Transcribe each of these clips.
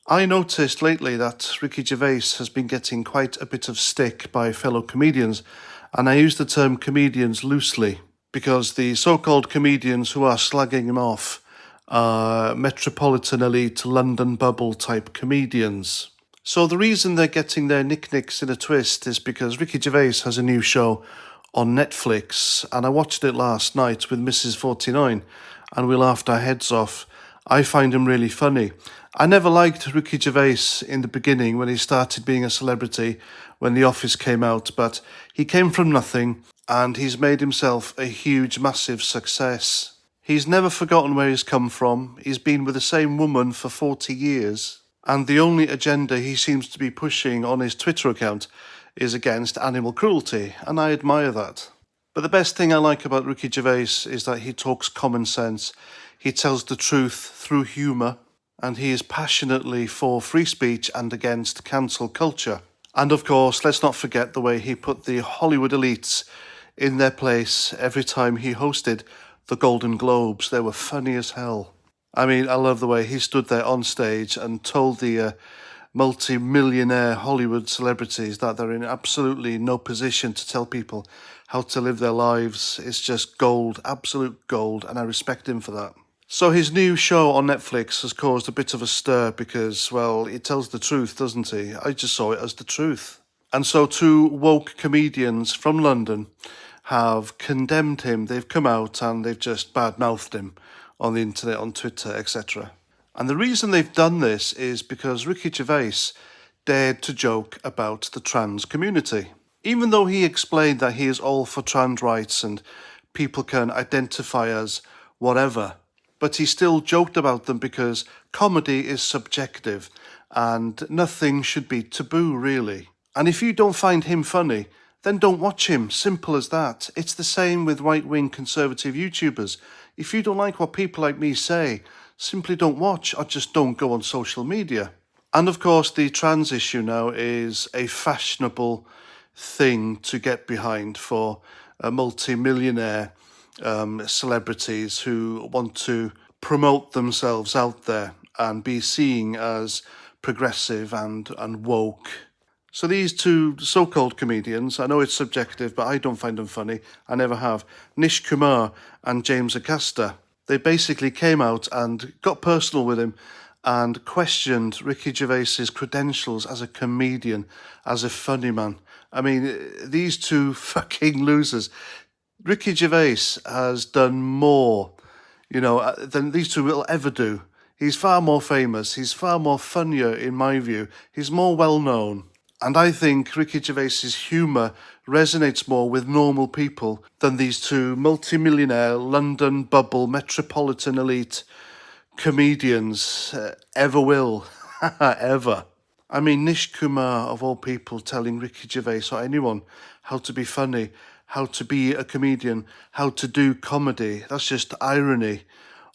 I noticed lately that Ricky Gervais has been getting quite a bit of stick by fellow comedians, and I use the term comedians loosely because the so-called comedians who are slagging him off are metropolitan elite London bubble type comedians. So the reason they're getting their knickknacks in a twist is because Ricky Gervais has a new show on Netflix, and I watched it last night with Mrs. 49, and we laughed our heads off. I find him really funny. I never liked Ricky Gervais in the beginning when he started being a celebrity, when The Office came out, but he came from nothing and he's made himself a huge, massive success. He's never forgotten where he's come from. He's been with the same woman for 40 years. And the only agenda he seems to be pushing on his Twitter account is against animal cruelty, and I admire that. But the best thing I like about Ricky Gervais is that he talks common sense, he tells the truth through humour, and he is passionately for free speech and against cancel culture. And of course, let's not forget the way he put the Hollywood elites in their place every time he hosted the Golden Globes. They were funny as hell. I mean, I love the way he stood there on stage and told the multi-millionaire Hollywood celebrities that they're in absolutely no position to tell people how to live their lives. It's just gold, absolute gold, and I respect him for that. So his new show on Netflix has caused a bit of a stir because, well, he tells the truth, doesn't he? I just saw it as the truth. And so two woke comedians from London have condemned him. They've come out and they've just bad-mouthed him on the internet, on Twitter, etc. And the reason they've done this is because Ricky Gervais dared to joke about the trans community. Even though he explained that he is all for trans rights and people can identify as whatever, but he still joked about them because comedy is subjective and nothing should be taboo, really. And if you don't find him funny, then don't watch him. Simple as that. It's the same with right-wing conservative YouTubers. If you don't like what people like me say, simply don't watch or just don't go on social media. And of course, the trans issue now is a fashionable thing to get behind for multi-millionaire celebrities who want to promote themselves out there and be seen as progressive and woke. So these two so-called comedians, I know it's subjective, but I don't find them funny. I never have. Nish Kumar and James Acosta. They basically came out and got personal with him and questioned Ricky Gervais's credentials as a comedian, as a funny man. I mean, these two fucking losers. Ricky Gervais has done more, than these two will ever do. He's far more famous. He's far more funnier, in my view. He's more well-known. And I think Ricky Gervais's humour resonates more with normal people than these two multi-millionaire London bubble metropolitan elite comedians ever will. Ever. I mean, Nish Kumar, of all people, telling Ricky Gervais or anyone how to be funny, how to be a comedian, how to do comedy. That's just irony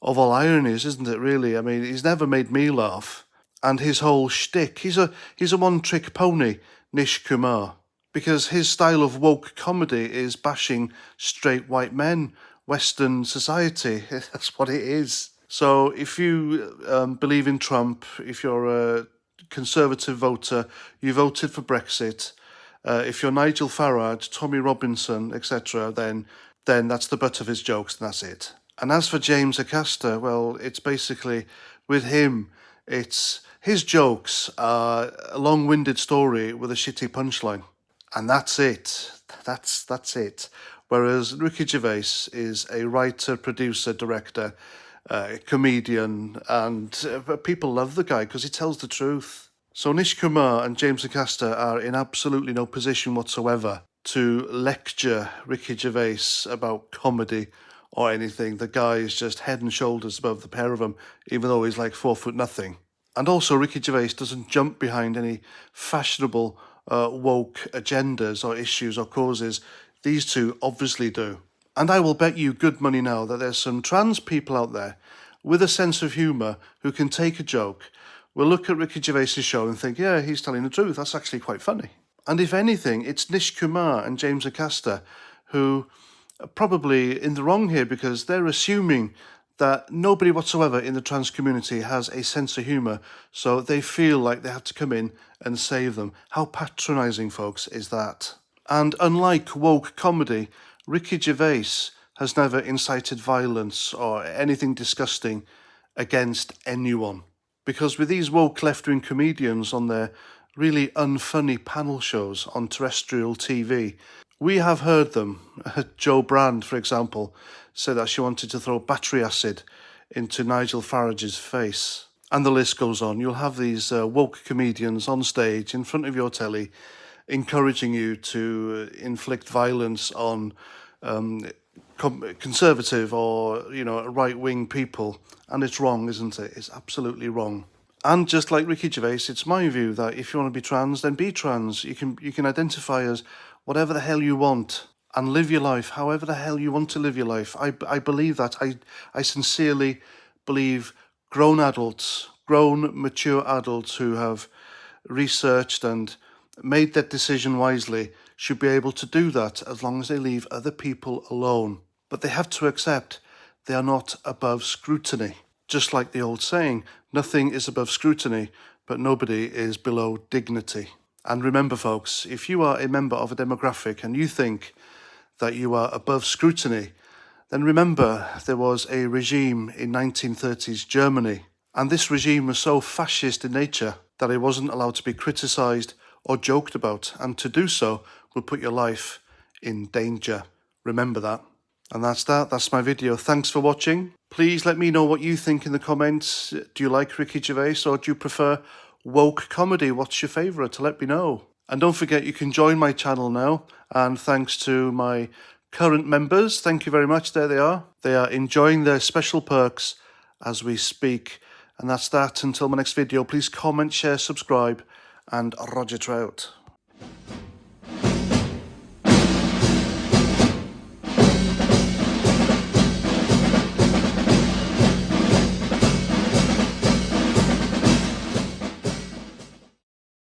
of all ironies, isn't it, really? I mean, he's never made me laugh. And his whole shtick, he's a one-trick pony, Nish Kumar, because his style of woke comedy is bashing straight white men, Western society. That's what it is. So if you believe in Trump, if you're a conservative voter, you voted for Brexit, if you're Nigel Farage, Tommy Robinson, etc., then that's the butt of his jokes, and that's it. And as for James Acosta, well, it's basically, with him, it's his jokes are a long-winded story with a shitty punchline. And that's it. That's it. Whereas Ricky Gervais is a writer, producer, director, comedian, and people love the guy because he tells the truth. So Nish Kumar and James Acosta are in absolutely no position whatsoever to lecture Ricky Gervais about comedy or anything. The guy is just head and shoulders above the pair of them, even though he's like 4'0". And also Ricky Gervais doesn't jump behind any fashionable woke agendas or issues or causes. These two obviously do. And I will bet you good money now that there's some trans people out there with a sense of humour who can take a joke, will look at Ricky Gervais's show and think, yeah, he's telling the truth, that's actually quite funny. And if anything, it's Nish Kumar and James Acosta who are probably in the wrong here because they're assuming that nobody whatsoever in the trans community has a sense of humour, so they feel like they have to come in and save them. How patronising, folks, is that? And unlike woke comedy, Ricky Gervais has never incited violence or anything disgusting against anyone. Because with these woke left-wing comedians on their really unfunny panel shows on terrestrial TV, we have heard them. Jo Brand, for example, said that she wanted to throw battery acid into Nigel Farage's face. And the list goes on. You'll have these woke comedians on stage in front of your telly encouraging you to inflict violence on conservative or, right-wing people. And it's wrong, isn't it? It's absolutely wrong. And just like Ricky Gervais, it's my view that if you want to be trans, then be trans. You can identify as whatever the hell you want and live your life however the hell you want to live your life. I believe that. I sincerely believe grown adults, grown, mature adults who have researched and made that decision wisely should be able to do that as long as they leave other people alone. But they have to accept they are not above scrutiny. Just like the old saying, nothing is above scrutiny, but nobody is below dignity. And remember, folks, if you are a member of a demographic and you think that you are above scrutiny, then remember there was a regime in 1930s Germany, and this regime was so fascist in nature that it wasn't allowed to be criticised or joked about, and to do so will put your life in danger. Remember that. And that's my video. Thanks for watching. Please let me know what you think in the comments. Do you like Ricky Gervais or do you prefer woke comedy? What's your favourite? Let me know. And don't forget you can join my channel now. And thanks to my current members, thank you very much. There they are. They are enjoying their special perks as we speak. And that's that. Until my next video, please comment, share, subscribe, and Roger Trout.